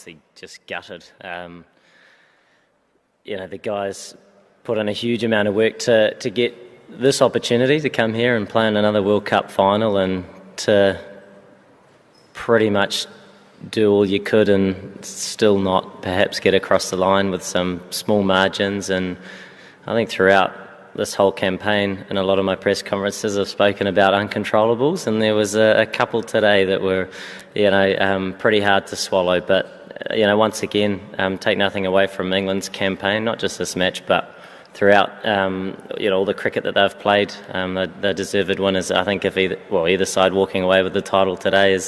obviously just gutted. The guys put in a huge amount of work to get this opportunity to come here and play in another World Cup final, and to pretty much do all you could and still not perhaps get across the line with some small margins. And I think throughout this whole campaign, in a lot of my press conferences, I've spoken about uncontrollables, and there was a couple today that were, pretty hard to swallow. But once again, take nothing away from England's campaign, not just this match, but throughout, all the cricket that they've played. They're deserved winners. I think if either side walking away with the title today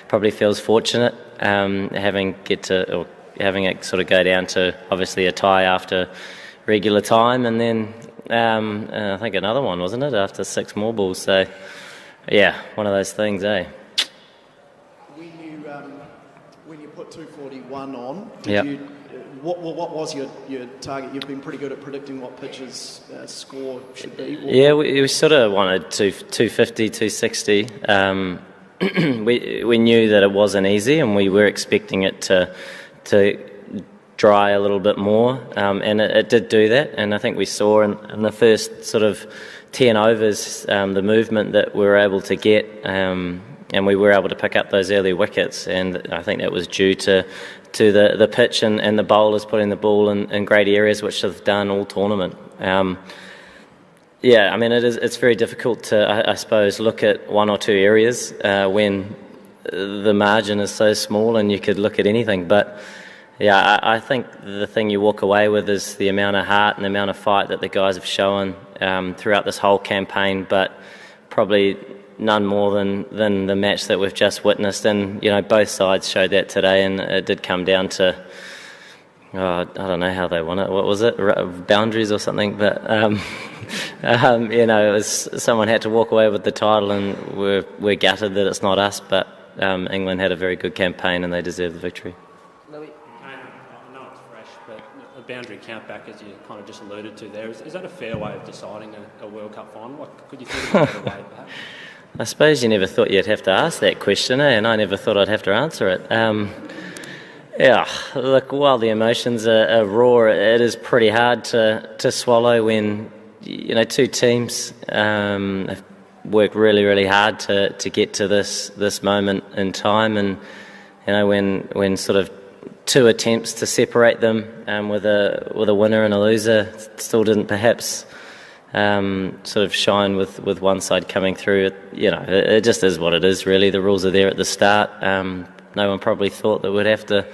probably feels fortunate, having it sort of go down to obviously a tie after regular time, and then I think another one, wasn't it, after 6 more balls. So yeah, one of those things, eh? When you put 241 on, yep. What was your target? You've been pretty good at predicting what pitch's score should be. Yeah, we sort of wanted 250, 260. We knew that it wasn't easy, and we were expecting it to dry a little bit more, and it did do that. And I think we saw in the first sort of 10 overs the movement that we were able to get, and we were able to pick up those early wickets. And I think that was due to the pitch and the bowlers putting the ball in great areas, which they've done all tournament. It's very difficult to, I suppose, look at one or two areas when the margin is so small and you could look at anything. But yeah, I think the thing you walk away with is the amount of heart and the amount of fight that the guys have shown throughout this whole campaign, but probably none more than the match that we've just witnessed. And both sides showed that today, and it did come down to I don't know how they won it. What was it? Boundaries or something? But it was someone had to walk away with the title, and we're gutted that it's not us. But England had a very good campaign, and they deserve the victory. I know it's fresh, but a boundary countback, as you kind of just alluded to there, is that a fair way of deciding a World Cup final? Could you think of a better way, perhaps? I suppose you never thought you'd have to ask that question, and I never thought I'd have to answer it. Look, while the emotions are raw, it is pretty hard to swallow when two teams have worked really, really hard to get to this moment in time, and when sort of two attempts to separate them with a winner and a loser still didn't perhaps sort of shine with one side coming through. It just is what it is, really. The rules are there at the start. No one probably thought that we'd have to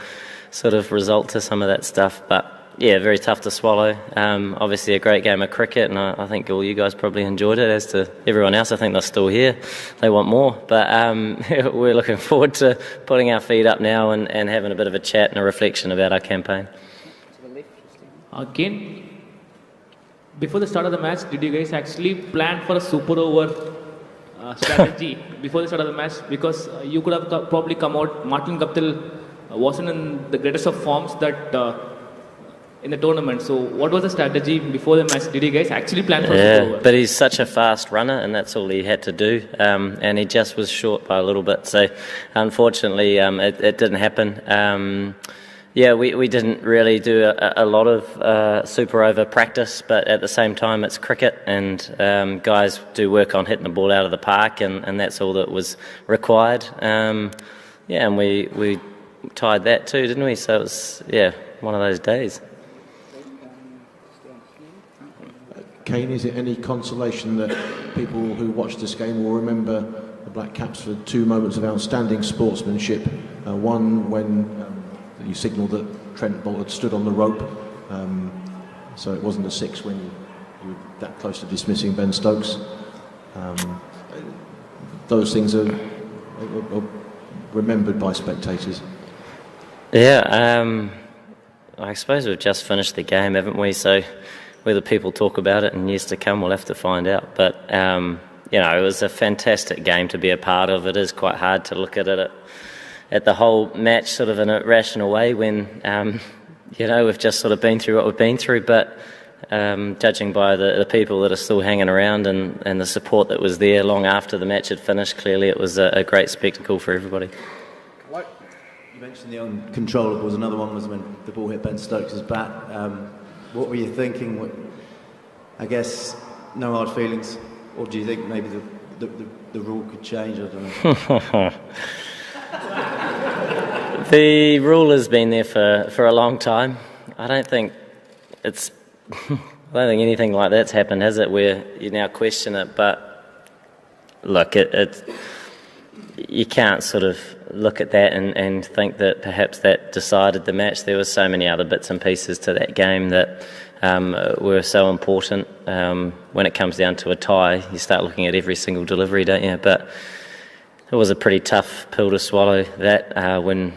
sort of result to some of that stuff, but yeah, very tough to swallow. Obviously a great game of cricket, and I think all you guys probably enjoyed it, as to everyone else. I think they're still here, they want more, but we're looking forward to putting our feet up now and having a bit of a chat and a reflection about our campaign. Kane, before the start of the match, did you guys actually plan for a super over strategy before the start of the match? Because you could have probably come out, Martin Guptill wasn't in the greatest of forms in the tournament. So what was the strategy before the match? Did you guys actually plan for a super over? But he's such a fast runner, and that's all he had to do. And he just was short by a little bit. So unfortunately, it didn't happen. We didn't really do a lot of super over practice, but at the same time it's cricket, and guys do work on hitting the ball out of the park, and that's all that was required. And we tied that too, didn't we? So it was one of those days. Kane, is it any consolation that people who watch this game will remember the Black Caps for 2 moments of outstanding sportsmanship? One when you signalled that Trent Boult had stood on the rope, so it wasn't a 6 when you were that close to dismissing Ben Stokes. Those things are remembered by spectators. I suppose we've just finished the game, haven't we? So whether people talk about it in years to come, we'll have to find out. But it was a fantastic game to be a part of. It is quite hard to look at it at the whole match sort of in a rational way when, we've just sort of been through what we've been through. But judging by the people that are still hanging around and the support that was there long after the match had finished, clearly it was a great spectacle for everybody. Hello. You mentioned the uncontrollables. Another one was when the ball hit Ben Stokes' bat. What were you thinking? I guess no hard feelings, or do you think maybe the rule could change? I don't know. The rule has been there for a long time. I don't think anything like that's happened, has it? Where you now question it, but look, you can't sort of look at that and think that perhaps that decided the match. There were so many other bits and pieces to that game that were so important. When it comes down to a tie, you start looking at every single delivery, don't you? But it was a pretty tough pill to swallow, that, when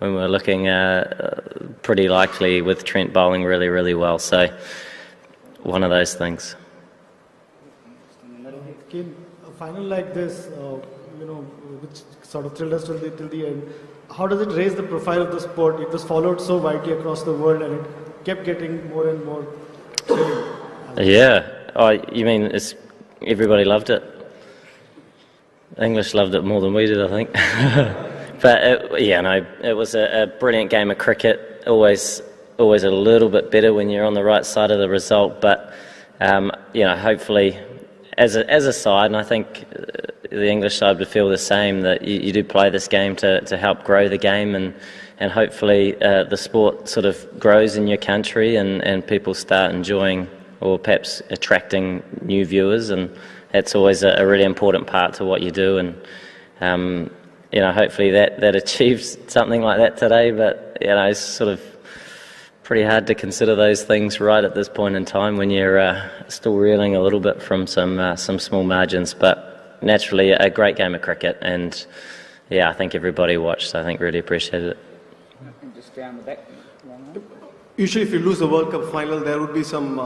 we're looking pretty likely with Trent bowling really, really well. So one of those things. Kane, a final like this, which sort of thrilled us till the end, how does it raise the profile of the sport? It was followed so widely across the world and it kept getting more and more thrilling. Yeah. Oh, you mean everybody loved it? English loved it more than we did, I think. But it was a brilliant game of cricket. Always a little bit better when you're on the right side of the result. But hopefully, as a side, and I think the English side would feel the same, that you do play this game to help grow the game, and hopefully the sport sort of grows in your country and people start enjoying or perhaps attracting new viewers, and that's always a really important part to what you do. And hopefully that achieves something like that today. But it's sort of pretty hard to consider those things right at this point in time when you're still reeling a little bit from some small margins. But naturally, a great game of cricket, and I think everybody watched. I think really appreciated it. Just down the back. Usually if you lose the World Cup final, there would be some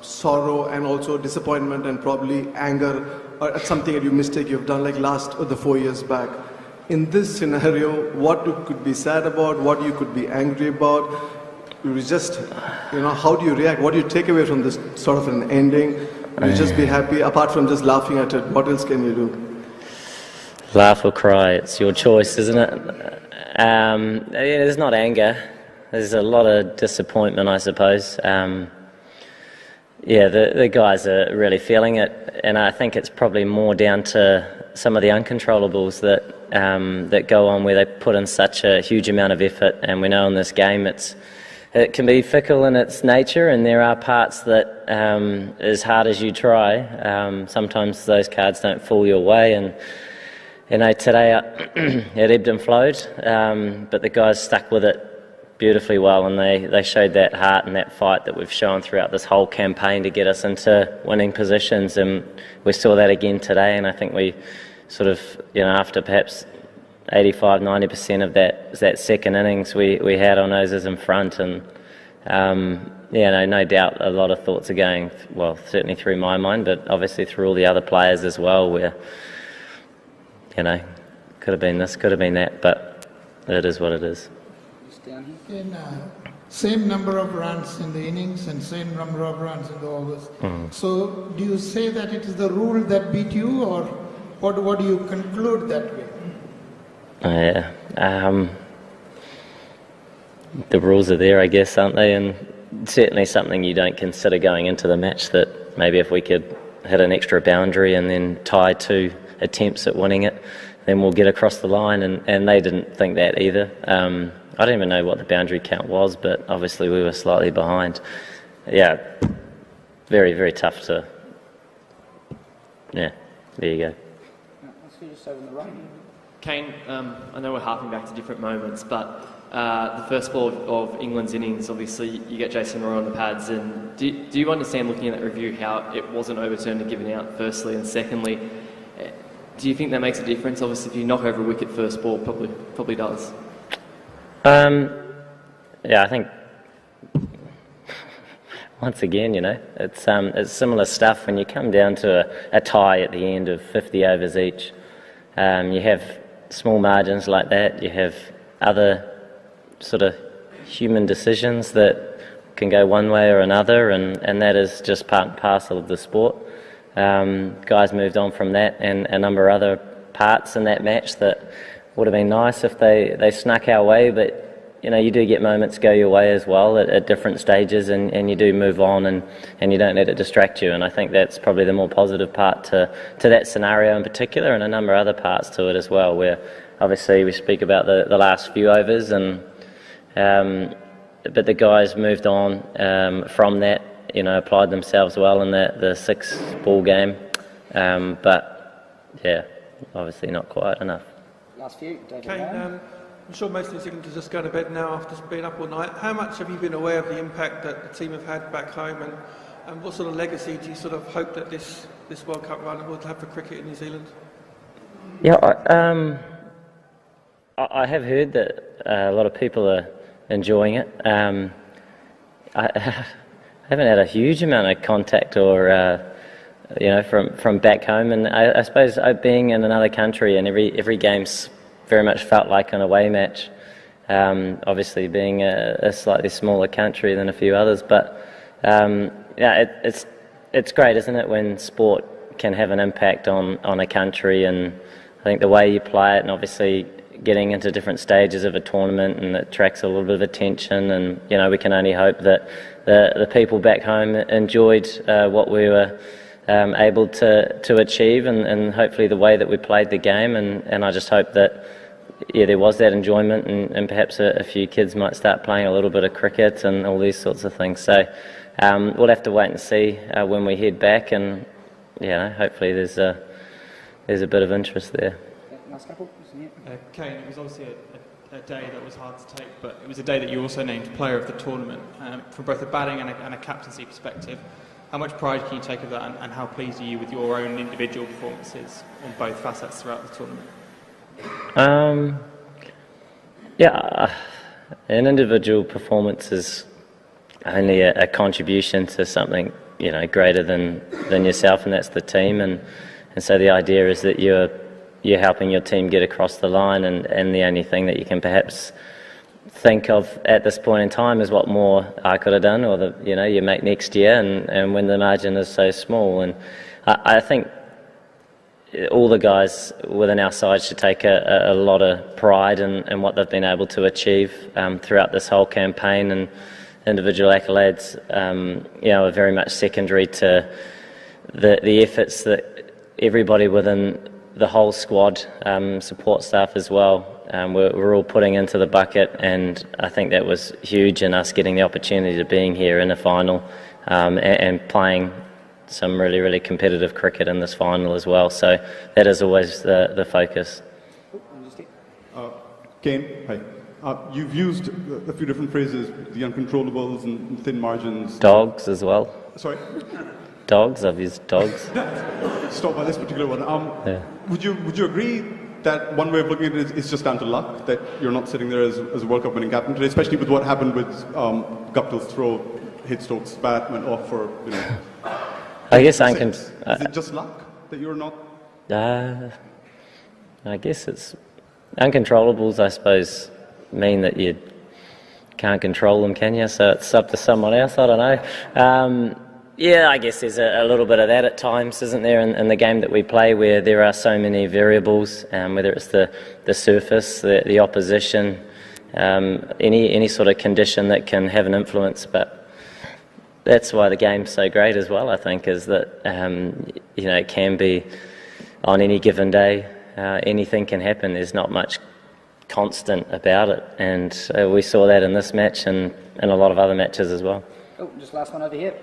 sorrow and also disappointment and probably anger at something that you've done, like the 4 years back. In this scenario, what you could be sad about, what you could be angry about, it was just, how do you react? What do you take away from this sort of an ending? You just be happy, apart from just laughing at it. What else can you do? Laugh or cry, it's your choice, isn't it? There's not anger. There's a lot of disappointment, I suppose. The guys are really feeling it, and I think it's probably more down to some of the uncontrollables that go on, where they put in such a huge amount of effort. And we know in this game it can be fickle in its nature, and there are parts that, as hard as you try, sometimes those cards don't fall your way. And today it ebbed and flowed, but the guys stuck with it beautifully well, and they showed that heart and that fight that we've shown throughout this whole campaign to get us into winning positions, and we saw that again today. And I think we sort of, after perhaps 85-90% of that second innings, we had our noses in front, and no doubt a lot of thoughts are going, well, certainly through my mind, but obviously through all the other players as well, where could have been this, could have been that, but it is what it is. In same number of runs in the innings and same number of runs in the overs. So do you say that it is the rule that beat you, or what do you conclude that way? The rules are there, I guess, aren't they? And certainly something you don't consider going into the match, that maybe if we could hit an extra boundary and then tie 2 attempts at winning it, then we'll get across the line, and they didn't think that either. I don't even know what the boundary count was, but obviously we were slightly behind. Very, very tough to... there you go. Kane, I know we're harping back to different moments, but the first ball of England's innings, obviously you get Jason Roy on the pads, and do you understand, looking at that review, how it wasn't overturned and given out, firstly, and secondly, do you think that makes a difference? Obviously, if you knock over a wicket first ball, probably does. I think once again, it's similar stuff when you come down to a tie at the end of 50 overs each. You have small margins like that. You have other sort of human decisions that can go one way or another, and that is just part and parcel of the sport. Guys moved on from that and a number of other parts in that match that would have been nice if they snuck our way, but you do get moments go your way as well at different stages, and you do move on, and you don't let it distract you. And I think that's probably the more positive part to that scenario in particular, and a number of other parts to it as well, where obviously we speak about the last few overs, and but the guys moved on from that, applied themselves well in the 6-ball game, but yeah, obviously not quite enough. Last few, David. Kane, I'm sure most of the England are just going to bed now after being up all night. How much have you been aware of the impact that the team have had back home, and what sort of legacy do you sort of hope that this World Cup run will have for cricket in New Zealand? Yeah, I have heard that a lot of people are enjoying it. I haven't had a huge amount of contact or from back home, and I suppose being in another country and every game's very much felt like an away match. Obviously, being a slightly smaller country than a few others, but it's great, isn't it, when sport can have an impact on a country, and I think the way you play it, and obviously getting into different stages of a tournament, and it attracts a little bit of attention, and we can only hope that the people back home enjoyed what we were able to achieve, and hopefully the way that we played the game, and I just hope that there was that enjoyment, and perhaps a few kids might start playing a little bit of cricket and all these sorts of things. So we'll have to wait and see when we head back, and hopefully there's a bit of interest there. Last couple. Kane, it was obviously a day that was hard to take, but it was a day that you also named player of the tournament from both a batting and a captaincy perspective. How much pride can you take of that, and how pleased are you with your own individual performances on both facets throughout the tournament? An individual performance is only a contribution to something greater than yourself, and that's the team, and so the idea is that you're helping your team get across the line, and the only thing that you can perhaps think of at this point in time is what more I could have done, or you make next year, and when the margin is so small. And I think all the guys within our side should take a lot of pride in what they've been able to achieve throughout this whole campaign, and individual accolades are very much secondary to the efforts that everybody within the whole squad, support staff as well, we're all putting into the bucket, and I think that was huge in us getting the opportunity of being here in a final and playing some really, really competitive cricket in this final as well. So that is always the focus. Kane, hi. You've used a few different phrases, the uncontrollables and thin margins. Dogs as well. Sorry? Dogs, I've used dogs. Stop by this particular one. Would you agree that one way of looking at it is just down to luck, that you're not sitting there as a World Cup winning captain today, especially with what happened with Guptill's throw, hit Stokes' bat, went off for, I guess is it just luck that you're not? I guess it's uncontrollables, I suppose, mean that you can't control them, can you? So it's up to someone else, I don't know. I guess there's a little bit of that at times, isn't there, in the game that we play, where there are so many variables, whether it's the surface, the opposition, any sort of condition that can have an influence. But that's why the game's so great as well, I think, is that it can be on any given day, anything can happen. There's not much constant about it, and we saw that in this match and in a lot of other matches as well. Oh, just last one over here.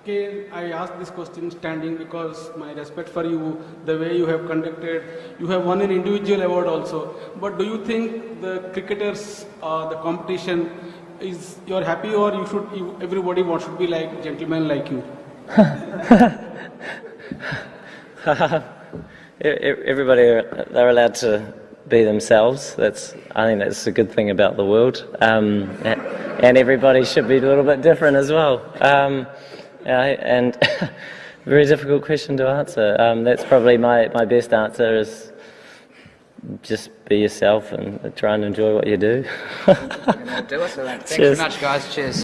Okay, I asked this question standing because my respect for you, the way you have conducted, you have won an individual award also. But do you think the cricketers, the competition, you're happy, or everybody should be like gentlemen like you? Everybody, they're allowed to be themselves. I think that's a good thing about the world, and everybody should be a little bit different as well. And very difficult question to answer. That's probably my best answer, is just be yourself and try and enjoy what you do. Thanks very much, guys. Cheers.